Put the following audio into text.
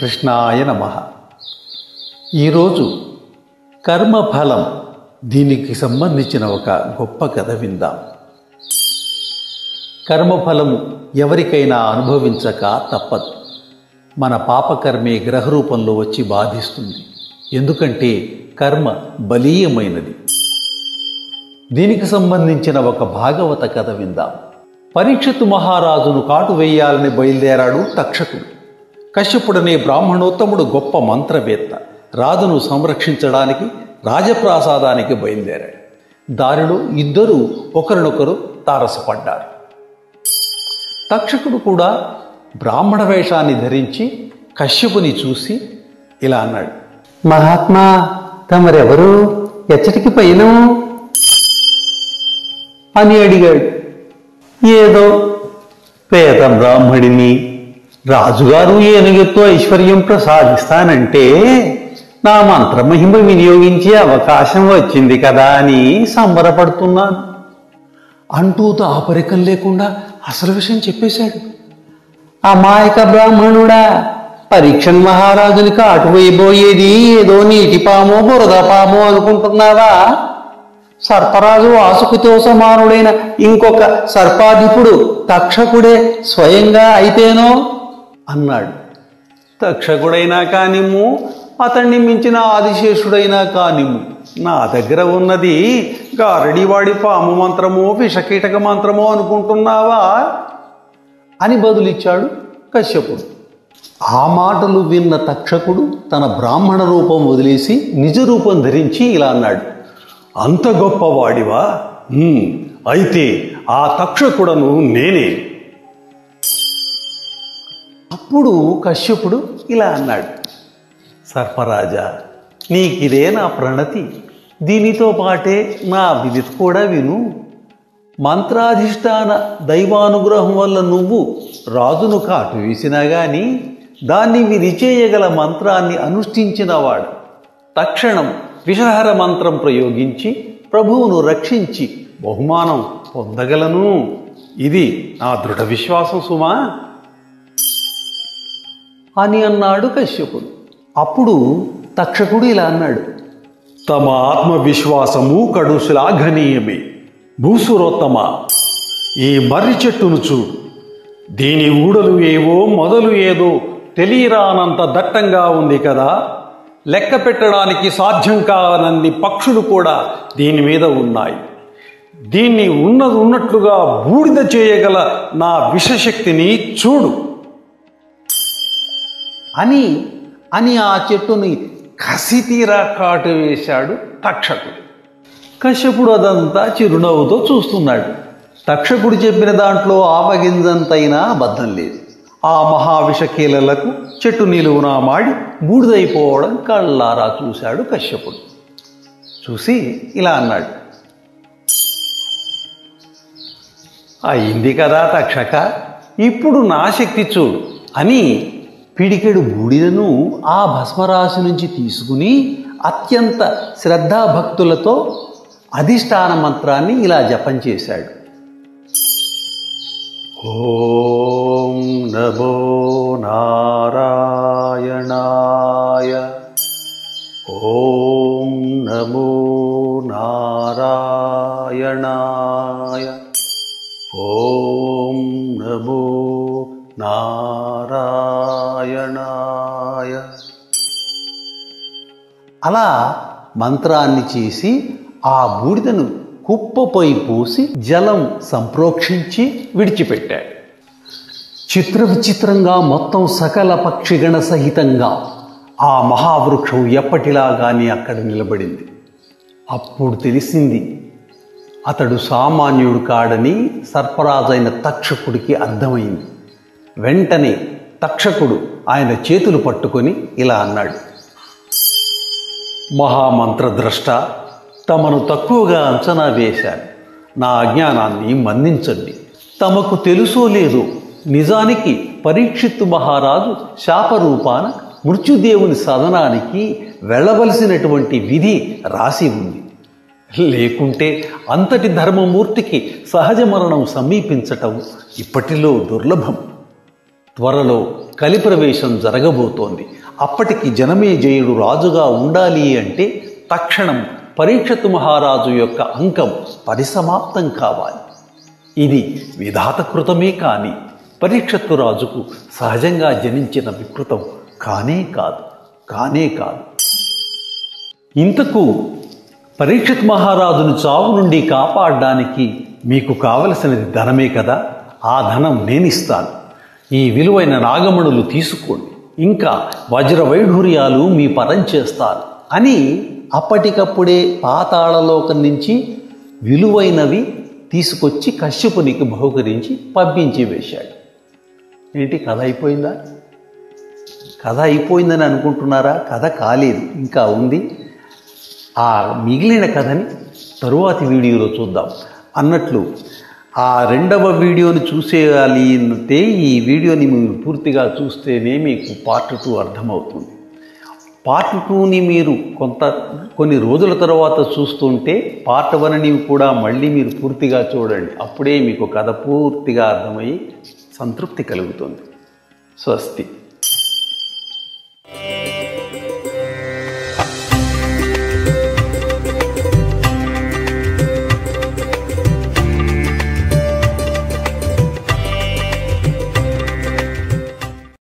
కృష్ణాయ నమః. ఈరోజు కర్మఫలం దీనికి సంబంధించిన ఒక గొప్ప కథ విందాం. కర్మఫలం ఎవరికైనా అనుభవించక తప్పదు. మన పాపకర్మే గ్రహ రూపంలో వచ్చి బాధిస్తుంది. ఎందుకంటే కర్మ బలీయమైనది. దీనికి సంబంధించిన ఒక భాగవత కథ విందాం. పరీక్షిత్తు మహారాజును కాటు వేయాలని బయలుదేరాడు తక్షకుడు. కశ్యపుడనే బ్రాహ్మణోత్తముడు గొప్ప మంత్రవేత్త. రాజును సంరక్షించడానికి రాజప్రాసాదానికి బయలుదేరాడు. దారిలో ఇద్దరూ ఒకరినొకరు తారసపడ్డారు. తక్షకుడు కూడా బ్రాహ్మణ వేషాన్ని ధరించి కశ్యపుని చూసి ఇలా అన్నాడు: మహాత్మా, తమరెవరు? ఎచ్చటికి పైన అని అడిగాడు. ఏదో పేద బ్రాహ్మడిని రాజుగారు ఏనుగుతో ఐశ్వర్యం ప్రసాదిస్తానంటే నా మంత్రమహిమ వినియోగించే అవకాశం వచ్చింది కదా అని సంబరపడుతున్నాను అంటూ దాపరికం లేకుండా అసలు విషయం చెప్పేశాడు. అమాయక బ్రాహ్మణుడా, పరీక్షన్ మహారాజుని కాటు వేయబోయేది ఏదో నీటి పామో బురద పామో అనుకుంటున్నావా? సర్పరాజు వాసుకితో సమానుడైన ఇంకొక సర్పాధిపుడు తక్షకుడే స్వయంగా అయితేనో అన్నాడు. తక్షకుడైనా కానిమ్ము, అతన్ని మించిన ఆదిశేషుడైనా కానిమ్ము, నా దగ్గర ఉన్నది గారడివాడి పాము మంత్రమో విషకీటక మంత్రమో అనుకుంటున్నావా అని బదులిచ్చాడు కశ్యపుడు. ఆ మాటలు విన్న తక్షకుడు తన బ్రాహ్మణ రూపం వదిలేసి నిజ రూపం ధరించి ఇలా అన్నాడు: అంత గొప్పవాడివా? అయితే ఆ తక్షకుడను నేనే. అప్పుడు కశ్యపుడు ఇలా అన్నాడు: సర్పరాజా, నీకిదే నా ప్రణతి. దీనితో పాటే నా విధి కూడా విను. మంత్రాధిష్టాన దైవానుగ్రహం వల్ల నువ్వు రాజును కాటు వేసినా గాని దాన్ని విరిచేయగల మంత్రాన్ని అనుష్ఠించినవాడు తక్షణం విషహర మంత్రం ప్రయోగించి ప్రభువును రక్షించి బహుమానం పొందగలను. ఇది నా దృఢ విశ్వాసం సుమా అని అన్నాడు కశ్యపుడు. అప్పుడు తక్షకుడు ఇలా అన్నాడు: తమ ఆత్మవిశ్వాసము కడు శ్లాఘనీయమే. భూసురోత్తమ, ఈ మర్రి చెట్టును చూడు. దీని ఊడలు ఏవో మొదలు ఏదో తెలియరానంత దట్టంగా ఉంది కదా. లెక్క పెట్టడానికి సాధ్యం కానన్ని పక్షులు కూడా దీని మీద ఉన్నాయి. దీన్ని ఉన్నట్లుగా బూడిద చేయగల నా విషశక్తిని చూడు అని ఆ చెట్టుని కసితీరా కాటు వేశాడు తక్షకుడు. కశ్యపుడు అదంతా చిరునవ్వుతో చూస్తున్నాడు. తక్షకుడు చెప్పిన దాంట్లో ఆవగింజంతైనా అబద్ధం లేదు. ఆ మహావిషకీలలకు చెట్టు నిలువునా మాడి బూడిదైపోవడం కళ్ళారా చూశాడు కశ్యపుడు. చూసి ఇలా అన్నాడు: అయింది కదా తక్షక, ఇప్పుడు నా శక్తి చూడు అని పిడికెడు బూడిదను ఆ భస్మరాశి నుంచి తీసుకుని అత్యంత శ్రద్ధాభక్తులతో అధిష్టాన మంత్రాన్ని ఇలా జపం చేశాడు: ఓం నమో నారాయణాయ, ఓం నమో నారాయణాయ, ఓం నమో నారాయణాయ. అలా మంత్రాన్ని చేసి ఆ బూడిదను కుప్పపై పోసి జలం సంప్రోక్షించి విడిచిపెట్టాడు. చిత్ర విచిత్రంగా మొత్తం సకల పక్షిగణ సహితంగా ఆ మహావృక్షం ఎప్పటిలాగానే అక్కడ నిలబడింది. అప్పుడు తెలిసింది అతడు సామాన్యుడు కాడని సర్పరాజైన తక్షకుడికి అర్థమైంది. వెంటనే తక్షకుడు ఆయన చేతులు పట్టుకొని ఇలా అన్నాడు: మహామంత్రద్రష్ట, తమను తక్కువగా అంచనా వేశాను. నా అజ్ఞానాన్ని మన్నించండి. తమకు తెలుసో లేదో, నిజానికి పరీక్షిత్తు మహారాజు శాపరూపాన మృత్యుదేవుని సదనానికి వెళ్ళవలసినటువంటి విధి రాసి ఉంది. లేకుంటే అంతటి ధర్మమూర్తికి సహజ మరణం సమీపించటం ఇప్పటిలో దుర్లభం. త్వరలో కలిప్రవేశం జరగబోతోంది. అప్పటికి జనమేజయుడు రాజుగా ఉండాలి అంటే తక్షణం పరీక్షిత్ మహారాజు యొక్క అంకం పరిసమాప్తం కావాలి. ఇది విధాతకృతమే కానీ పరీక్షిత్తు రాజుకు సహజంగా జనించిన వికృతం కానే కాదు. ఇంతకు పరీక్షిత్ మహారాజును చావు నుండి కాపాడడానికి మీకు కావలసినది ధనమే కదా. ఆ ధనం నేనిస్తాను. ఈ విలువైన నాగమణులు తీసుకోండి, ఇంకా వజ్రవైఢూర్యాలు మీ పరం చేస్తాను అని అప్పటికప్పుడే పాతాళలోకం నుంచి విలువైనవి తీసుకొచ్చి కశ్యపునికి బహుకరించి పంపించి వేశాడు. ఏంటి, కథ అయిపోయిందా? కథ అయిపోయిందని అనుకుంటున్నారా? కథ కాలేదు, ఇంకా ఉంది. ఆ మిగిలిన కథని తరువాతి వీడియోలో చూద్దాం. అన్నట్లు ఆ రెండవ వీడియోని చూసేయాలి అంటే ఈ వీడియోని మీరు పూర్తిగా చూస్తేనే మీకు పార్ట్ 2 అర్థమవుతుంది. పార్ట్ 2ని మీరు కొన్ని రోజుల తర్వాత చూస్తుంటే పార్ట్ 1ని కూడా మళ్ళీ మీరు పూర్తిగా చూడండి. అప్పుడే మీకు కథ పూర్తిగా అర్థమయ్యి సంతృప్తి కలుగుతుంది. స్వస్తి.